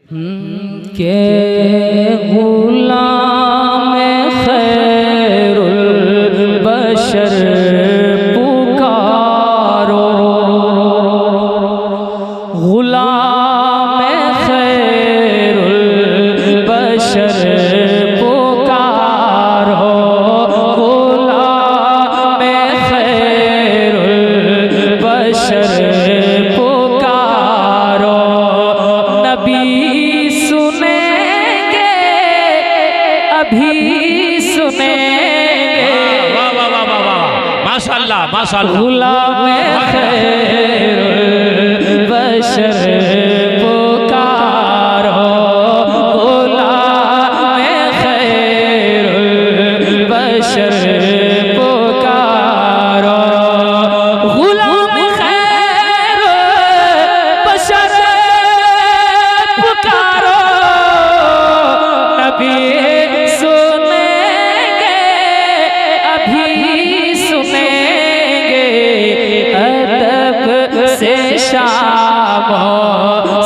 के गुलाम खैरुल बशर पुकारो, गुलाम खैरुल बशर पुकारो, गुलाम खैरुल बशर पुकारो। नबी सुनेंगे अभी सुनेंगे, वाह वाह वाह वाह वाह, माशाअल्लाह माशाअल्लाह। गुलाम खैरुल बशर पुकारो, गुलाम खैरुल बशर पुकारो, गुलाम खैरुल बशर पुकारो। नबी सुनेंगे अभी सुनेंगे, अदब से शाम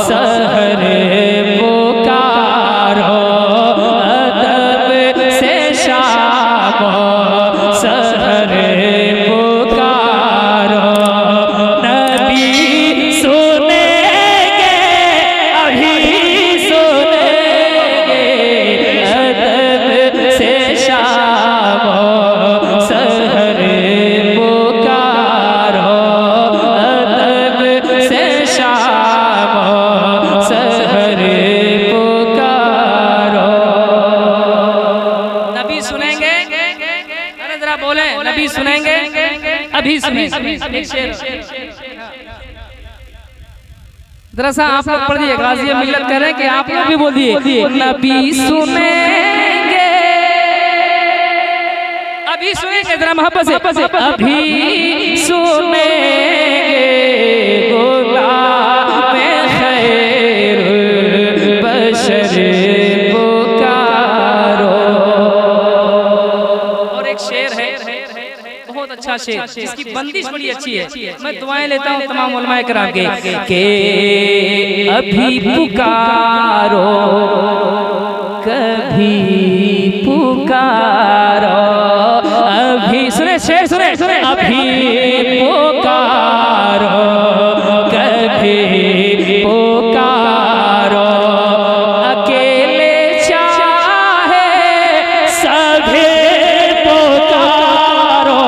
सहर पुकारो, अदब से शाम सहर पुकारो। नबी सुनेंगे अभी सुनेंगे, अदब से शाम सहर पुकारो, अदब से शाम सहर पुकारो। नबी सुनेंगे, अरे जरा बोले, नबी सुनेंगे अभी सुनेंगे। जरा सा आप लोग पढ़ दिए, गाज़ी मिल्लत कह रहे हैं कि आप लोग भी बोलिए, नबी सुनेंगे अभी सुनेंगे, जरा मोहब्बत से, अभी सुनेंगे, गुलाम खैरुल बशर पुकारो। और एक शेर है, बहुत अच्छा शेर, इसकी बंदिश बड़ी अच्छी है। मैं दुआएं लेता हूँ तमाम उलमाए किराम के अभी पुकारो, कभी पुकारो, अभी सुने शेर सुने, अभी पुकारो, कभी पुकारो, अकेले चाहे सभी पुकारो,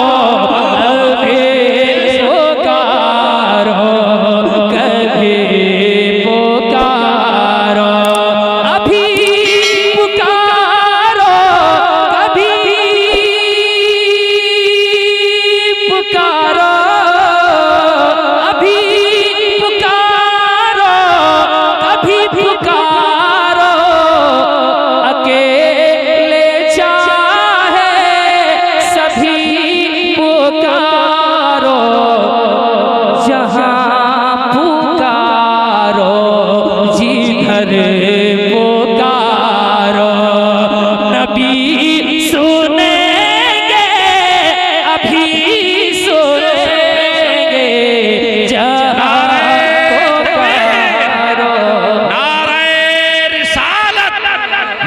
अभी पुकारो, कभी पुकारो, अभी पुकारो, कभी पुकारो, अभी पुकारो, कभी पुकारो, अकेले चाहे सभी पुकारो, जहाँ पुकारो जिधर पुकारो। नबी सुनेंगे अभी सुनेंगे, जहाँ पुकारो। नारे रिसालत,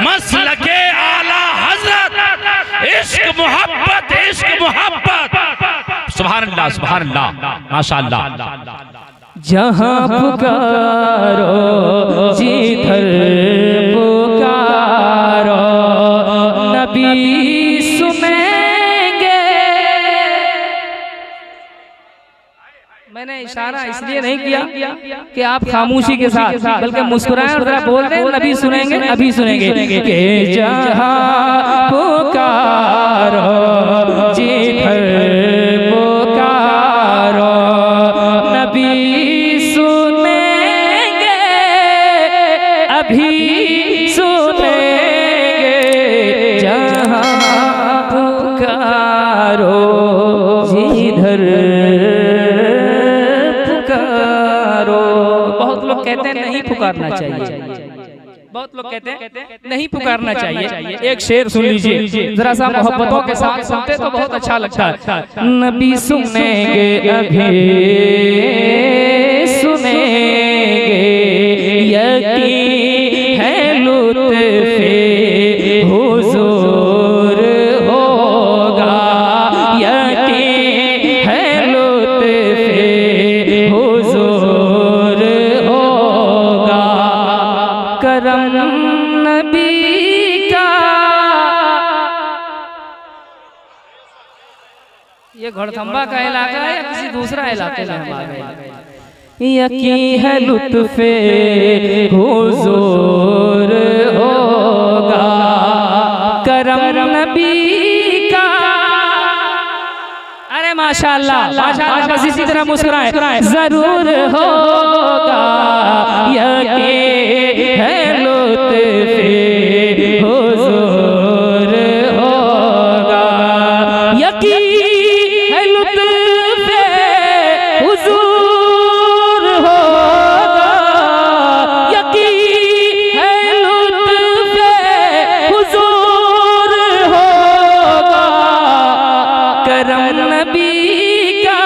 मसलके आला हजरत, इश्क मोहब्बत, इश्क मोहब्बत। सुभान अल्लाह सुभान अल्लाह, माशाअल्लाह। जहाँ पुकारो जिधर पुकारो, नबी सुनेंगे। मैंने इशारा इसलिए नहीं किया कि आप खामोशी के साथ, बल्कि मुस्कुराएं और जरा बोल दें नबी सुनेंगे अभी सुनेंगे, कि जहाँ पुकारो जिधर पुकारो, नबी सुनेंगे अभी सुनेंगे, जहाँ पुकारो जिधर पुकारो। बहुत लोग कहते हैं नहीं पुकारना चाहिए, बहुत लोग कहते हैं नहीं पुकारना चाहिए। एक शेर सुन लीजिए, जरा सा मोहब्बतों के साथ सुनते तो बहुत अच्छा लगता है। नबी सुनेंगे अभी सुनेंगे, यकीन करम नबी का। ये घोड़थंबा का इलाका है या किसी दूसरा इलाके में हम आ गए? यकीन है लुत्फे हुजूर होगा करम नबी का। अरे माशाअल्लाह माशाअल्लाह, बस इसी तरह मुस्कुराए। जरूर होगा यकीन है लुत्फे हुजूर होगा, यकीन है लुत्फे हुजूर होगा, यकीन है लुत्फे हुजूर होगा करम नबी का।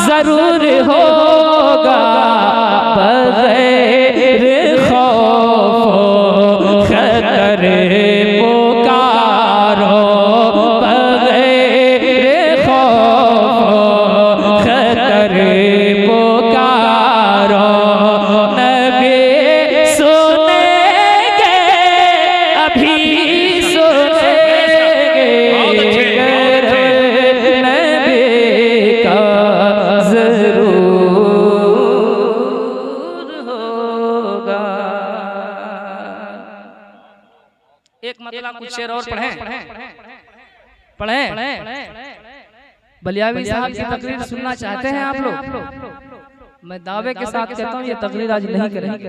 जरूर होगा बगैर खौफ खतर पुकारो, बगैर खौफ खतर पुकारो। नबी सुनेंगे अभी सुनेंगे नबी का जरूर होगा। एक मतलब कुछ शेर और पढ़ें। बलियावी साहब की तकरीर सुनना चाहते हैं आप लोग? मैं दावे के साथ कहता हूँ ये तकरीर आज नहीं करेंगे।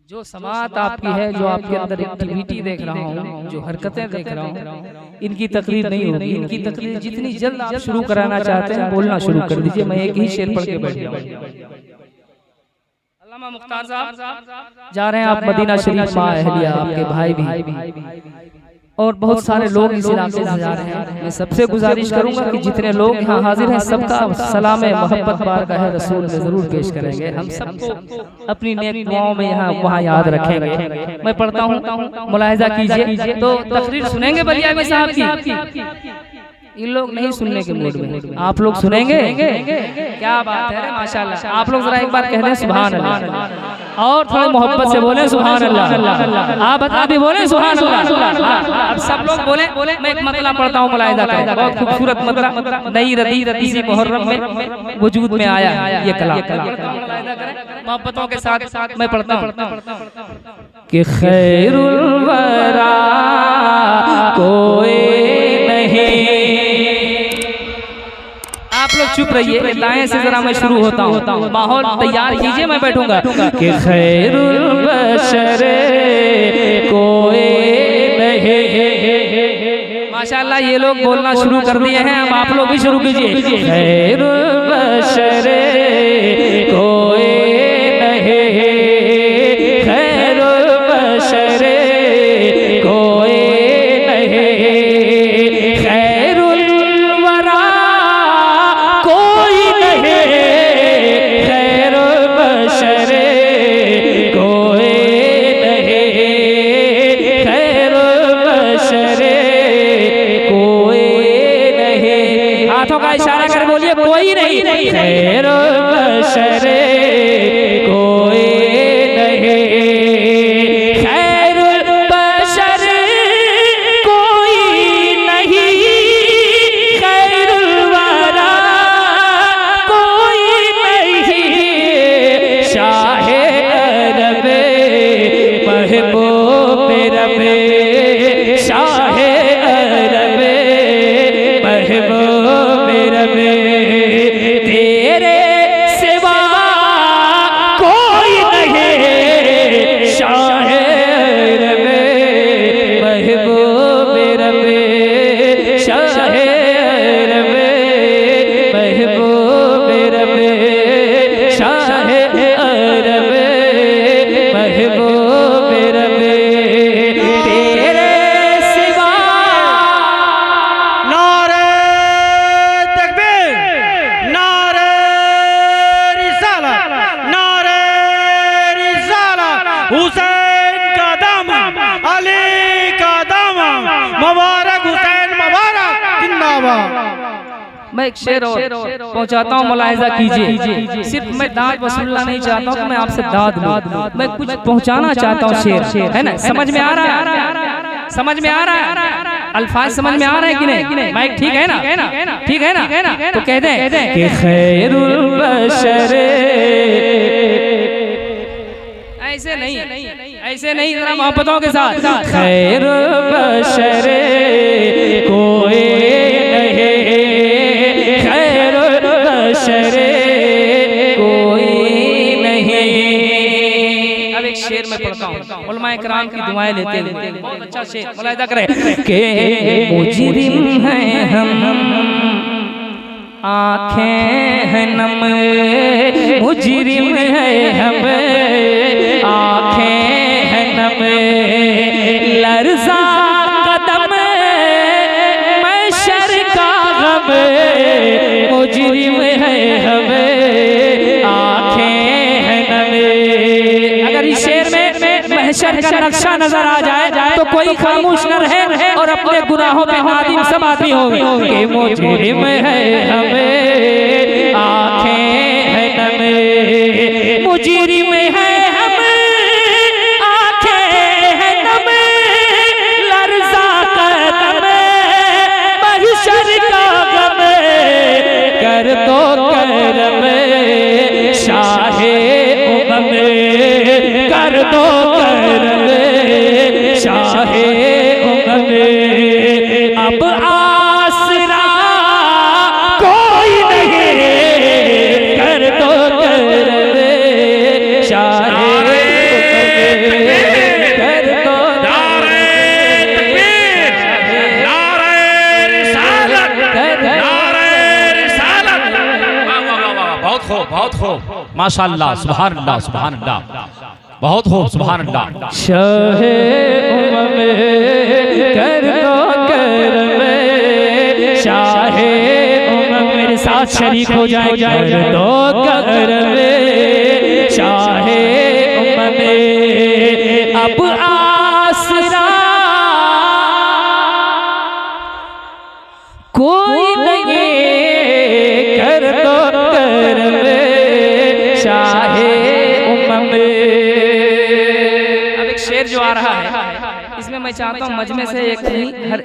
जो समात आपकी है, जो आपके अंदर एक्टिविटी देख रहा हूँ, जो हरकतें देख रहा हूँ, इनकी तकरीर नहीं होगी। इनकी तकरीर जितनी जल्द आप शुरू कराना चाहते हैं बोलना शुरू कर दीजिए। मैं एक ही शेर पढ़ के बैठ जाऊँ। अल्लामा मुख्तार साहब जा रहे हैं आप मदीना शरीफ, माँ अहलिया आपके भाई भी और बहुत सारे लोग इस इलाके से जा रहे हैं। मैं सबसे गुजारिश करूंगा कि जितने लोग यहाँ हाजिर हैं सबका सलाम मोहब्बत बारगाह रसूल में जरूर पेश करेंगे। हम सबको अपनी नेक दुआओं में यहाँ वहाँ याद रखेंगे। मैं पढ़ता हूँ, मुलाहिजा कीजिए। तो तकरीर सुनेंगे बलियावी साहब की? इन लोग नहीं सुनने के मूड में, आप लोग सुनेंगे? क्या बात है, माशाल्लाह। आप लोग जरा एक बार कह दें सुभान अल्लाह, और थोड़ी मोहब्बत से बोले सुभान अल्लाह। आप बता भी बोले सुभान अल्लाह। अब सब लोग बोले। मैं एक मतला पढ़ता हूँ, मुलाहिजा करें। बहुत खूबसूरत मतला, नई रती सी मुहर्रम में वजूद में आया ये कलाम। मोहब्बतों के साथ मैं पढ़ता हूँ कि खैरुल वरा कोई नहीं। आप लोग चुप रहिए, दाएं से जरा मैं शुरू होता हूँ। माहौल तैयार कीजिए, मैं बैठूंगा। कि खैरुल बशर कोई नहीं। माशाल्लाह ये लोग बोलना शुरू कर दिए हैं, अब आप लोग भी शुरू कीजिए। खैरुल बशर कोई नहीं, खैरुल बशर कोई नहीं, खैरुल वरा कोई नहीं, खैरुल बशर कोई नहीं, खैरुल बशर कोई नहीं। हाथों का इशारा कर बोलिए कोई नहीं, खैरुल बशर कोई नहीं, खैरुल बशर कोई नहीं, खैरुल वरा कोई नहीं। शाहे अरब महबूब रब, शाहे अरब महबूब रब, तेरे सिवा कोई नहीं। शाहे अरब महबूब रब, शाहे अरब महबूब रब, शाहे अरब महबूब रब, मैं एक शेर और पहुंचाता हूँ, मुलाहिजा कीजिए। सिर्फ मैं दाद वसूलना नहीं चाहता हूँ कि मैं आपसे दाद लूं, मैं कुछ पहुंचाना चाहता हूँ। शेर है ना, समझ में आ रहा है? समझ में आ रहा है? अल्फाज समझ में आ रहा है कि नहीं? माइक ठीक है ना? ठीक है ना? तो कह दें कि खैरुल बशर, ऐसे नहीं, जरा मोहब्बतों के साथ। खैरुल बशर कोई नहीं, खैरुल बशर कोई नहीं। अब एक शेर में पढ़ता हूँ, उलमाए किराम की दुआएं लेते हुए, बहुत अच्छा शेर, मुलाहिजा करें कि मुजरिम हैं हम, आँखें हैं नम, मुजरिम है हम, आँखें हैं नम, लर्ज़ा कदम महशर का गम, मुजरिम है हम, आँखें हैं नम। अगर इस शेर में महशर का नक्शा नजर आ जाए तो कोई खामोश न रहे और अपने गुनाहों पे नादिम सब आदमी होंगे कि मुजरिम है हमें, आँखें हैं नम, मुजरिम है हम, आँखें हैं नम, लर्ज़ा कदम महशर का गम, कर दो करम शाहे उमम, कर दो करम शाहे उमम, अब आसरा कोई नहीं, कर दो करम शाहे उमम, कर दो। नारे तकबीर, नारे रिसालत, नारे रिसालत। वाह वाह वाह, बहुत खूब, बहुत खूब, माशाअल्लाह, सुभान अल्लाह, सुभान अल्लाह, बहुत खूब, सुभान अल्लाह। शाहे उमम कर दो करम शाहे उमम, मेरे साथ शरीक हो जाए, कर दो करम शाहे उमम, अब आसरा कोई नहीं, कर दो करम शाहे उमम। अब एक शेर जो आ रहा है, इसमें मैं चाहता हूँ मजमे से एक नहीं, हर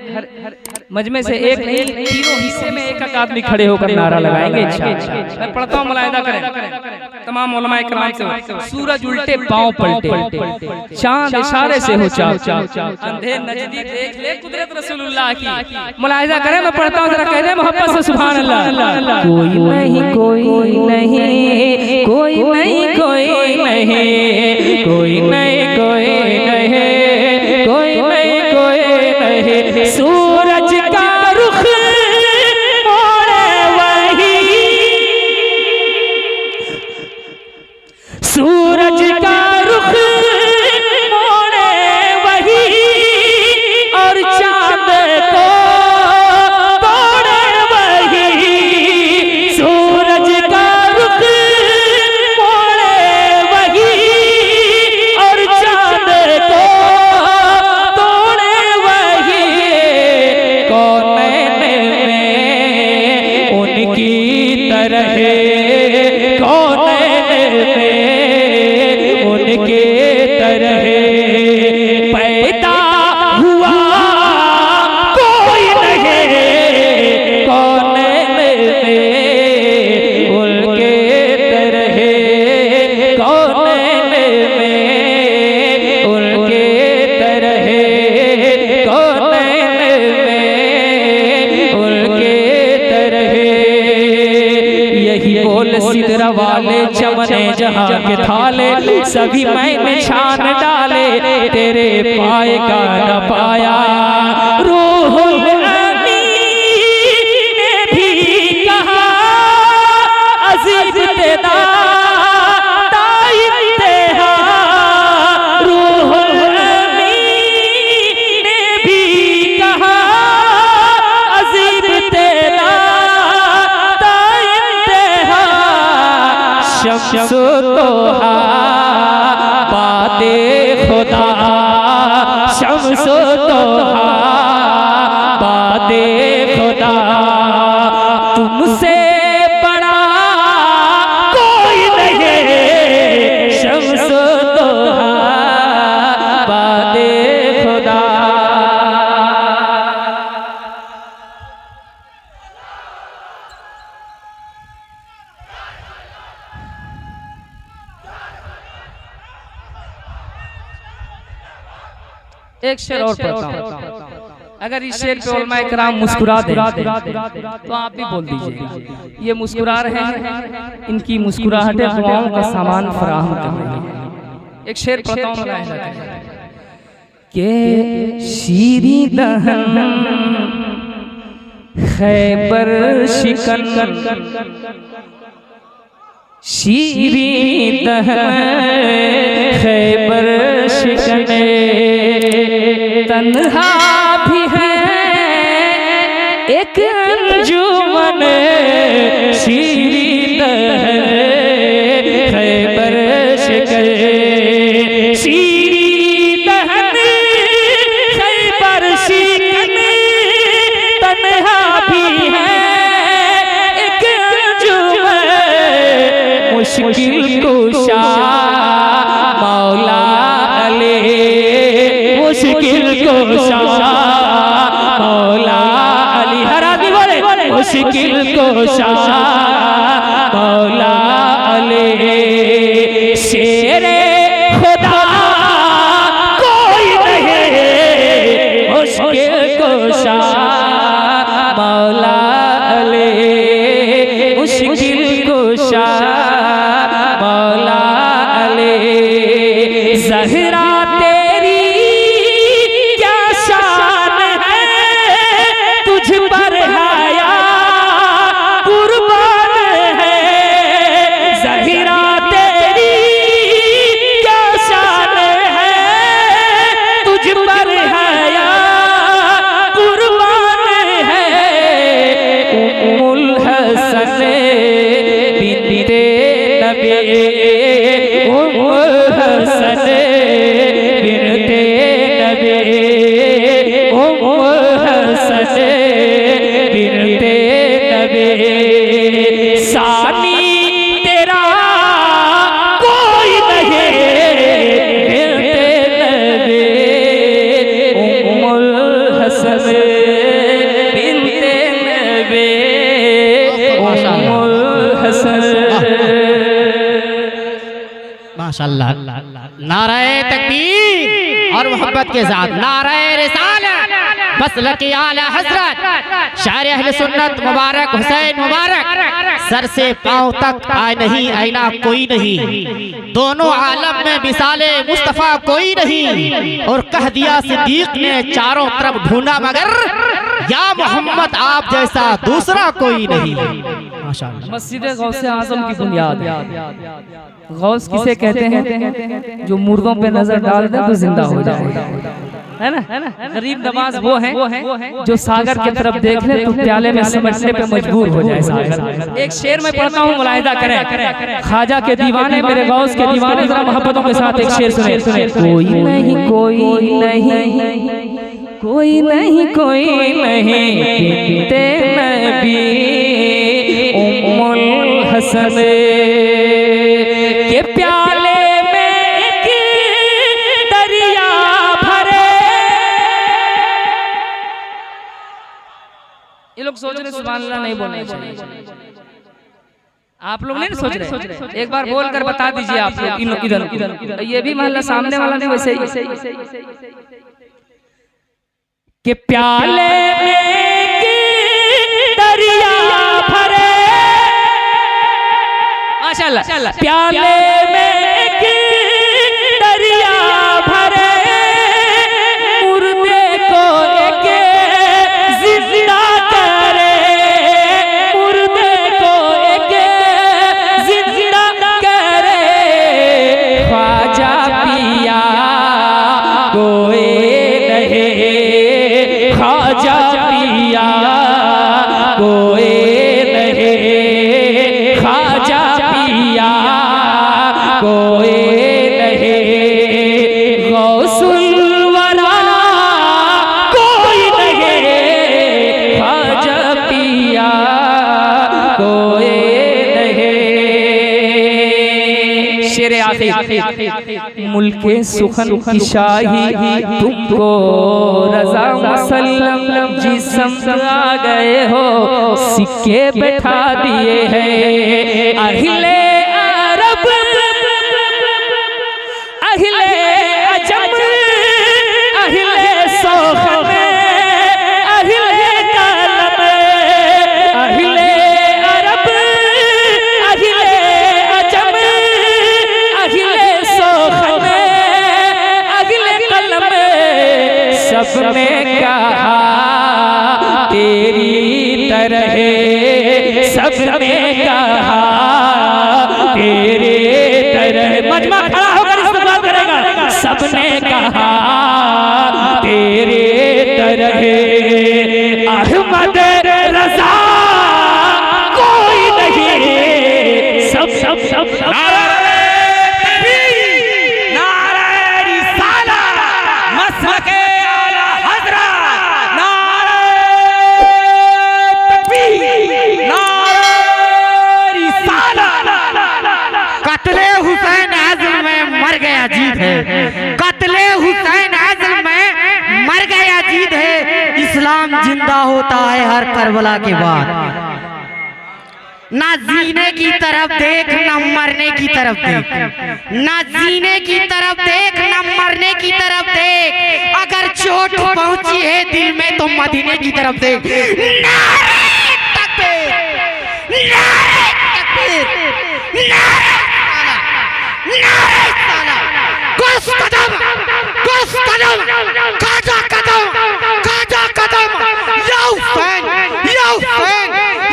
मजमे से एक नहीं, तीनों हिस्से में एक आदमी खड़े होकर नारा लगाएंगे। अच्छा, मैं पढ़ता हूँ, मुलाहिजा करें तमाम उलमाए किराम से। सूरज उल्टे पांव पलटे, चांद इशारे से हो चाल, अंधे नजदीक देख ले कुदरत रसूलुल्लाह की। मुलाहिजा करें, मैं पढ़ता हूँ, जरा कह दे मोहब्बत से सुभान अल्लाह। कोई नहीं, कोई नहीं, कोई नहीं, कोई नहीं, कोई नहीं, कोई नहीं, कोई नहीं, कोई नहीं, सूरज का रुख मोड़े वही, सूरज का रुख मोड़े वही, और चांद को तोड़े वही, सूरज का रुख मोड़े वही, और चांद को तोड़े वही, कौनैन में उनकी तरह, कौनैन में उनके तरह पैदा हुआ कोई नहीं, कौनैन में उनके तरह, कौनैन में उनके तरह, कौनैन में उनके तरह। यही बोल सिदरा वाले चमने जहाँ के थाले, सभी मैंने छान डाले, तेरे पाए का न पाया। रूहुल अमीन ने भी कहा, अजीज तेरा दाइम तेरा। रूहुल अमीन ने भी कहा, अजीज तेरा दाइम तेरा। शम्स तोहा बाते खुदा, शम्स तोहा बाते खुदा, तुम एक शेर और पढ़ता हूँ। अगर इस शेर पे उलमाए कराम मुस्कुरा दे तो आप भी बोल दीजिए ये मुस्कुरा रहे हैं, इनकी मुस्कुराहटें दुआओं का सामान फराहम कर रही हैं। एक शेर पढ़ता हूँ के शीरी दहन खैबर शिकन, शीरी दहन खैबर शिकन, तन्हा भी है एक अंजुमन, शीरी दहन खैबर शिकन, शीरी दहन खैबर शिकन, तन्हा भी है एक अंजुमन, मुश्किल कुशा मौला अली, मुश्किल कुशा मौला अली, हर आदमी बोले मुश्किल कुशा मौला अली, शेरे खुदा कोई नहीं, मुश्किल कुशा मौला अली, मुश्किल कुशा मौला अली, ज़हरा तेरी क्या शान है, तुझ पर हया कुर्बान है, ज़हरा तेरी क्या शान है, तुझ पर हया कुर्बान है, उम्मुल हसन बिनते नबी, उम्मुल हसन बिनते नबी, उम्मुल हसन बिनते नबी, सानी तेरा कोई नहीं बिनते नबी, उम्मुल हसन बिनते नबी, उम्मुल हसन। माशाअल्लाह। नाराए तकबीर और मोहब्बत के साथ नाराए रिसालत, मसलक आला हजरत शायर अहले सुन्नत मुबारक हुसैन मुबारक, सर से पांव तक आए नहीं आईना कोई नहीं, दोनों आलम में मिसाले मुस्तफा कोई नहीं, और कह दिया सिद्दीक ने चारों तरफ ढूंढा मगर या मोहम्मद आप जैसा दूसरा कोई नहीं। माशाअल्लाह। मस्जिद गौसे आजम की बुनियाद है। गौस किसे कहते हैं? जो मुर्दों पे नजर डाल दे तो जिंदा हो जाए, है ना? गरीब नवाज वो है जो सागर की तरफ देख ले तो प्याले में समझने पे मजबूर हो जाए सागर। एक शेर में पढ़ता हूँ, मुलाहिजा करें। ख्वाजा के दीवाने मेरे गौस के दीवाने, जरा मोहब्बतों के साथ एक शेर सुने। कोई नहीं कोई नहीं कोई नहीं कोई नहीं ते नबी उम्मुल हसन के प्याले में एक दरिया भरे। ये लोग सोच रहे सुभान अल्लाह नहीं बोलना चाहिए, आप लोग नहीं सोच रहे? एक बार बोल कर बता दीजिए आप लोग। इन लोग इधर ये भी महल्ला सामने वाला नहीं, वैसे ही के प्याले में एक दरिया भरे। माशाअल्लाह। प्याले में एक दरिया भरे, मुर्दे को एक जिंदा करे, मुर्दे को एक जिंदा करे, ख्वाजा पिया कोई नहीं, ख्वाजा पिया कोई नहीं, ख्वाजा पिया कोई नहीं, गौसुल वरा कोई नहीं, ख्वाजा पिया कोई नहीं। शेर आखिर। मुल्के सुखन की शाही तुमको रजा मुसल्लम जिस्म आ गए हो, सिक्के बैठा दिए हैं अहिले अरब अहिले अजम अहिले सबने कहा तेरे तरह अहमद रजा कोई नहीं, सब सब सब नारे तकबीर, नारे रिसालत, मसलके आला हज़रत, नारे तकबीर, नारे रिसालत। कत्ले हुसैन आज़म में मर गया जीत है, कत्ले हुसैन आज़म में मर गया जीत है। इस्लाम जिंदा होता है हर करबला के बाद। ना जीने की तरफ देख ना मरने की तरफ देख, ना जीने की तरफ देख ना मरने की तरफ देख। अगर चोट पहुंची है दिल में तो मदीने की तरफ देख। नारे तकबीर, नारे तकबीर, नारे कुछ कदम, कुछ कदम, काजा कदम, काजा कदम, या हुसैन, या हुसैन,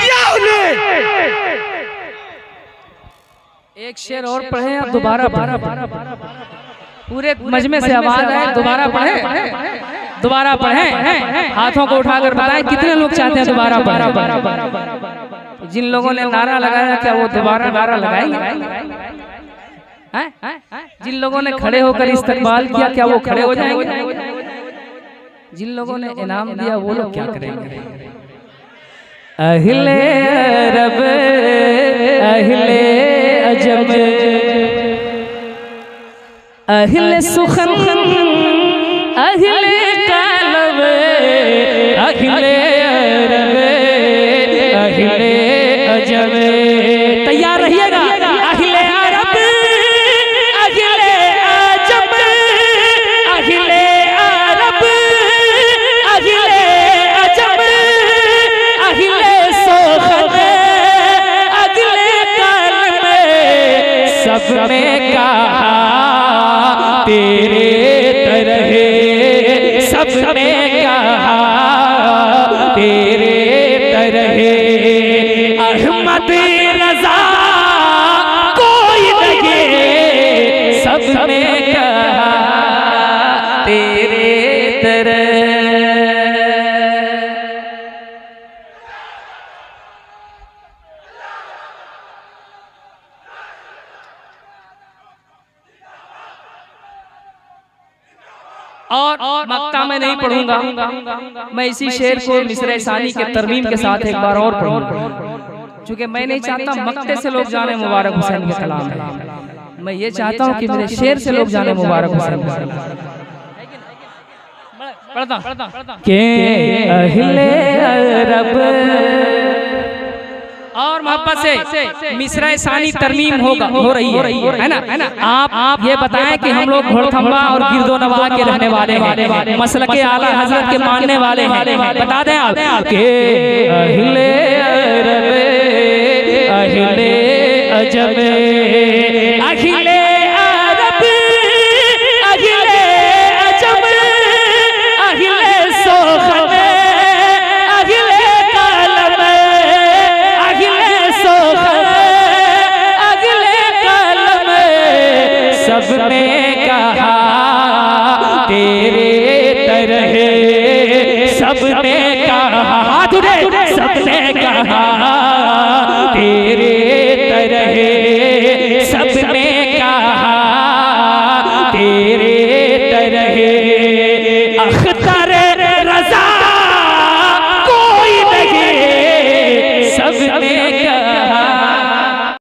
या हुले। एक शेर और पढ़े आप दोबारा पढ़े, पूरे मजमे से आवाज आए दोबारा पढ़े, दोबारा पढ़े। हाथों को उठाकर बताएं कितने लोग चाहते हैं दोबारा पढ़े। जिन लोगों ने नारा लगाया क्या वो दोबारा नारा लगाएंगे? जिन लोगों ने खड़े होकर इस्तकबाल किया क्या वो खड़े हो जाएंगे? जिन लोगों ने इनाम दिया वो लोग क्या करेंगे? अहले अरब अहले अजम अहले सुखन अहले कालब अहले अरब अहले अजम। तैयार रहिएगा। अहले अरब अहले अजम अहले अरब अहले अजम अहले सुखन अहले कालब सबने कहा तेरे तरह, सबने कहा तेरे तरह अहमद रजा कोई नहीं, सबने कहा तेरे तरह। और मक्ता में नहीं पढ़ूंगा, मैं इसी शेर को मिसरे सानी के तरमीम के साथ एक बार और पढ़ूंगा, क्योंकि मैं नहीं चाहता मक्ते से लोग जाने मुबारक हुसैन के कलाम है। मैं ये चाहता हूँ कि मेरे शेर से लोग जाने मुबारक हुसैन के कलाम। पढ़ता के अहले अरब और मोहब्बत से मिसरा सानी तरमीम हो रही है ना? आप ये बताएं कि हम लोग घोड़थंबा और गिरदो नवा के रहने वाले हैं, मसलके आला हजरत के मानने वाले हैं। बता दें आप के अहले अरब अहले अजब अहले अरब अहले अजब अहले सुखन अहले कालब सबने कहा तेरे तरह, सबने कहा सबने कहा